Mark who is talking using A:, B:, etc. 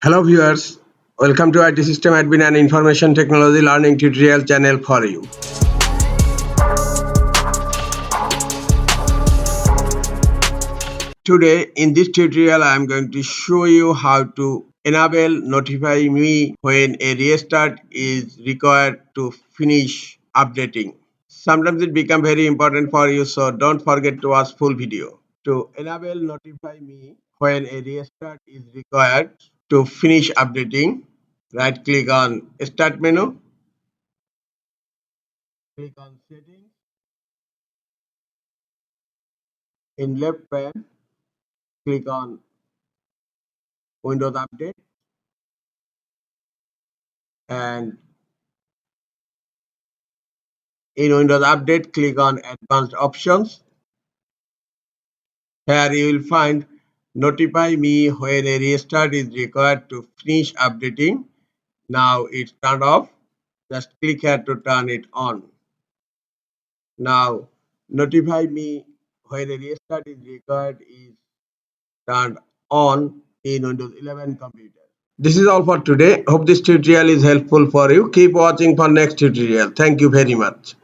A: Hello viewers, welcome to IT System Admin and Information Technology Learning Tutorial channel for you. Today in this tutorial I am going to show you how to enable notify me when a restart is required to finish updating. Sometimes it becomes very important for you, so don't forget to watch full video. To enable notify me when a restart is required to finish updating, right click on Start menu, click on Settings. In left pane, click on Windows Update, and in Windows Update, click on Advanced Options. Here you will find Notify me when a restart is required to finish updating. Now it's turned off. Just click here to turn it on. Now Notify me when a restart is required is turned on in Windows 11 computer. This is all for today. Hope this tutorial is helpful for you. Keep watching for next tutorial. Thank you very much.